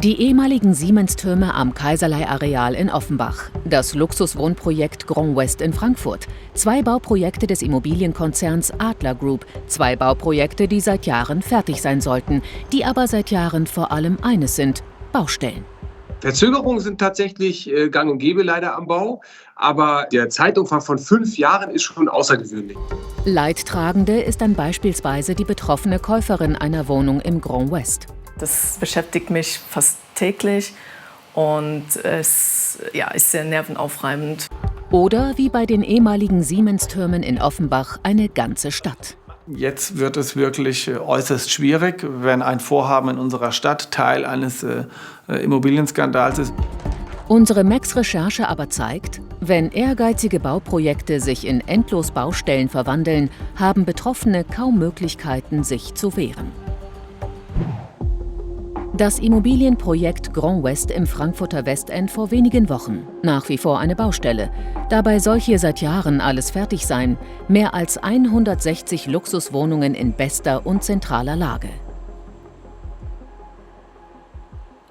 Die ehemaligen Siemens-Türme am Kaiserlei-Areal in Offenbach, das Luxuswohnprojekt Grand West in Frankfurt, 2 Bauprojekte des Immobilienkonzerns Adler Group, 2 Bauprojekte, die seit Jahren fertig sein sollten, die aber seit Jahren vor allem eines sind: Baustellen. Verzögerungen sind tatsächlich gang und gäbe leider am Bau, aber der Zeitumfang von 5 Jahren ist schon außergewöhnlich. Leidtragende ist dann beispielsweise die betroffene Käuferin einer Wohnung im Grand West. Das beschäftigt mich fast täglich und es ist sehr nervenaufreibend. Oder wie bei den ehemaligen Siemens-Türmen in Offenbach eine ganze Stadt. Jetzt wird es wirklich äußerst schwierig, wenn ein Vorhaben in unserer Stadt Teil eines Immobilienskandals ist. Unsere Max-Recherche aber zeigt, wenn ehrgeizige Bauprojekte sich in endlos Baustellen verwandeln, haben Betroffene kaum Möglichkeiten, sich zu wehren. Das Immobilienprojekt Grand West im Frankfurter Westend vor wenigen Wochen. Nach wie vor eine Baustelle. Dabei soll hier seit Jahren alles fertig sein. Mehr als 160 Luxuswohnungen in bester und zentraler Lage.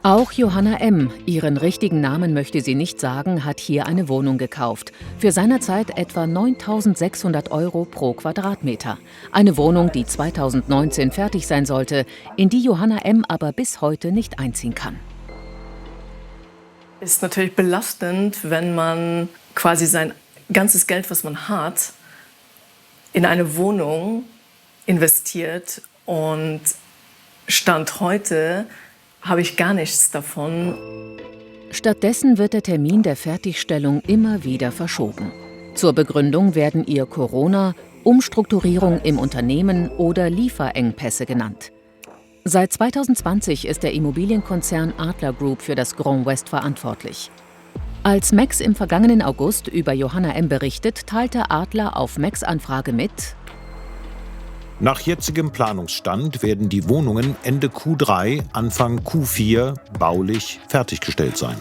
Auch Johanna M., ihren richtigen Namen möchte sie nicht sagen, hat hier eine Wohnung gekauft. Für seinerzeit etwa 9.600 € pro Quadratmeter. Eine Wohnung, die 2019 fertig sein sollte, in die Johanna M. aber bis heute nicht einziehen kann. Es ist natürlich belastend, wenn man quasi sein ganzes Geld, was man hat, in eine Wohnung investiert und Stand heute habe ich gar nichts davon. Stattdessen wird der Termin der Fertigstellung immer wieder verschoben. Zur Begründung werden ihr Corona, Umstrukturierung im Unternehmen oder Lieferengpässe genannt. Seit 2020 ist der Immobilienkonzern Adler Group für das Grand West verantwortlich. Als Max im vergangenen August über Johanna M. berichtet, teilte Adler auf Max-Anfrage mit: Nach jetzigem Planungsstand werden die Wohnungen Ende Q3, Anfang Q4 baulich fertiggestellt sein.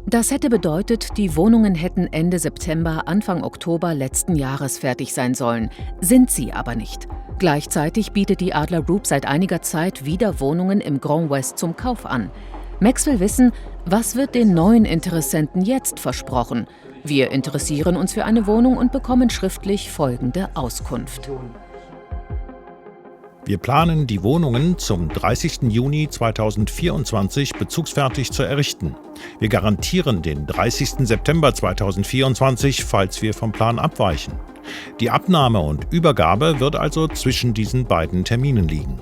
Das hätte bedeutet, die Wohnungen hätten Ende September, Anfang Oktober letzten Jahres fertig sein sollen. Sind sie aber nicht. Gleichzeitig bietet die Adler Group seit einiger Zeit wieder Wohnungen im Grand West zum Kauf an. Max will wissen, was wird den neuen Interessenten jetzt versprochen? Wir interessieren uns für eine Wohnung und bekommen schriftlich folgende Auskunft. Wir planen, die Wohnungen zum 30. Juni 2024 bezugsfertig zu errichten. Wir garantieren den 30. September 2024, falls wir vom Plan abweichen. Die Abnahme und Übergabe wird also zwischen diesen beiden Terminen liegen.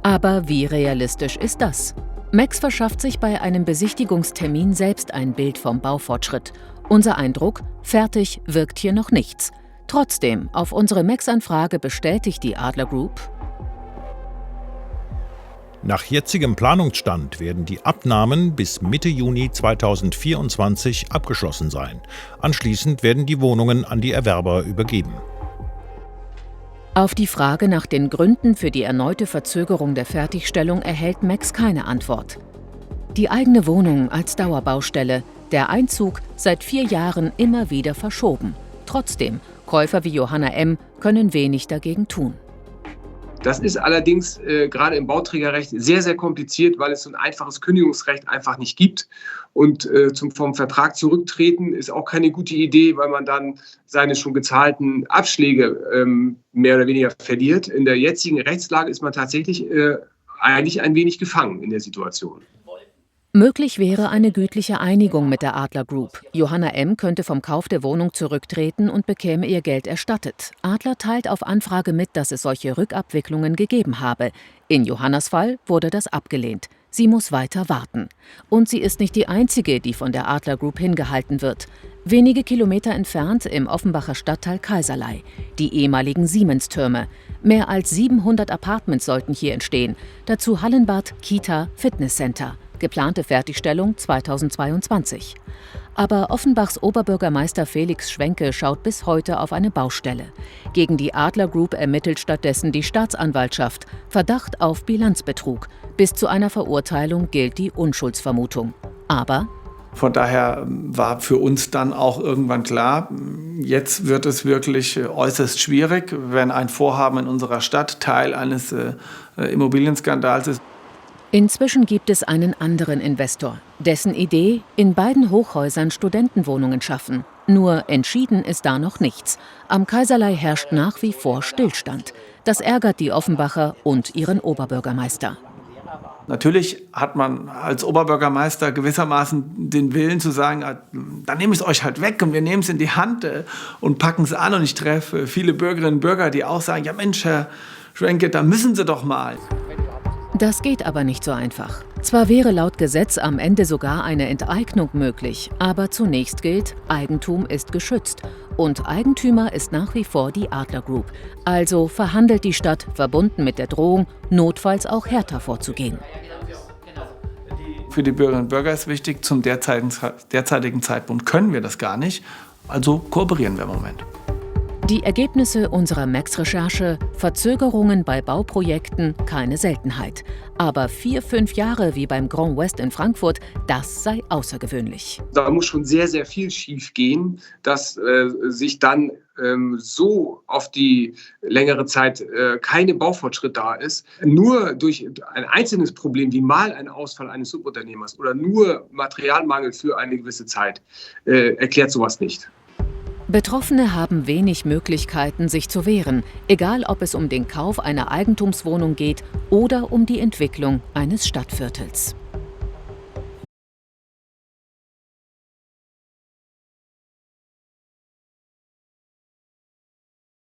Aber wie realistisch ist das? Max verschafft sich bei einem Besichtigungstermin selbst ein Bild vom Baufortschritt. Unser Eindruck: fertig wirkt hier noch nichts. Trotzdem, auf unsere Max-Anfrage bestätigt die Adler Group: Nach jetzigem Planungsstand werden die Abnahmen bis Mitte Juni 2024 abgeschlossen sein. Anschließend werden die Wohnungen an die Erwerber übergeben. Auf die Frage nach den Gründen für die erneute Verzögerung der Fertigstellung erhält Max keine Antwort. Die eigene Wohnung als Dauerbaustelle, der Einzug seit 4 Jahren immer wieder verschoben. Trotzdem, Käufer wie Johanna M. können wenig dagegen tun. Das ist allerdings gerade im Bauträgerrecht sehr, sehr kompliziert, weil es so ein einfaches Kündigungsrecht einfach nicht gibt. Und vom Vertrag zurücktreten ist auch keine gute Idee, weil man dann seine schon gezahlten Abschläge mehr oder weniger verliert. In der jetzigen Rechtslage ist man tatsächlich eigentlich ein wenig gefangen in der Situation. Möglich wäre eine gütliche Einigung mit der Adler Group. Johanna M. könnte vom Kauf der Wohnung zurücktreten und bekäme ihr Geld erstattet. Adler teilt auf Anfrage mit, dass es solche Rückabwicklungen gegeben habe. In Johannas Fall wurde das abgelehnt. Sie muss weiter warten. Und sie ist nicht die einzige, die von der Adler Group hingehalten wird. Wenige Kilometer entfernt im Offenbacher Stadtteil Kaiserlei. Die ehemaligen Siemens-Türme. Mehr als 700 Apartments sollten hier entstehen. Dazu Hallenbad, Kita, Fitnesscenter. Geplante Fertigstellung 2022. Aber Offenbachs Oberbürgermeister Felix Schwenke schaut bis heute auf eine Baustelle. Gegen die Adler Group ermittelt stattdessen die Staatsanwaltschaft. Verdacht auf Bilanzbetrug. Bis zu einer Verurteilung gilt die Unschuldsvermutung. Aber von daher war für uns dann auch irgendwann klar, jetzt wird es wirklich äußerst schwierig, wenn ein Vorhaben in unserer Stadt Teil eines Immobilienskandals ist. Inzwischen gibt es einen anderen Investor, dessen Idee, in beiden Hochhäusern Studentenwohnungen schaffen. Nur entschieden ist da noch nichts. Am Kaiserlei herrscht nach wie vor Stillstand. Das ärgert die Offenbacher und ihren Oberbürgermeister. Natürlich hat man als Oberbürgermeister gewissermaßen den Willen zu sagen, dann nehme ich es euch halt weg und wir nehmen es in die Hand und packen es an. Und ich treffe viele Bürgerinnen und Bürger, die auch sagen, ja Mensch, Herr Schwenke, da müssen Sie doch mal. Das geht aber nicht so einfach. Zwar wäre laut Gesetz am Ende sogar eine Enteignung möglich, aber zunächst gilt, Eigentum ist geschützt. Und Eigentümer ist nach wie vor die Adler Group. Also verhandelt die Stadt, verbunden mit der Drohung, notfalls auch härter vorzugehen. Für die Bürgerinnen und Bürger ist wichtig, zum derzeitigen Zeitpunkt können wir das gar nicht. Also kooperieren wir im Moment. Die Ergebnisse unserer Max-Recherche: Verzögerungen bei Bauprojekten keine Seltenheit. Aber 4-5 Jahre wie beim Grand West in Frankfurt, das sei außergewöhnlich. Da muss schon sehr, sehr viel schief gehen, dass sich dann so auf die längere Zeit keine Baufortschritt da ist. Nur durch ein einzelnes Problem, wie mal ein Ausfall eines Subunternehmers oder nur Materialmangel für eine gewisse Zeit, erklärt sowas nicht. Betroffene haben wenig Möglichkeiten, sich zu wehren, egal ob es um den Kauf einer Eigentumswohnung geht oder um die Entwicklung eines Stadtviertels.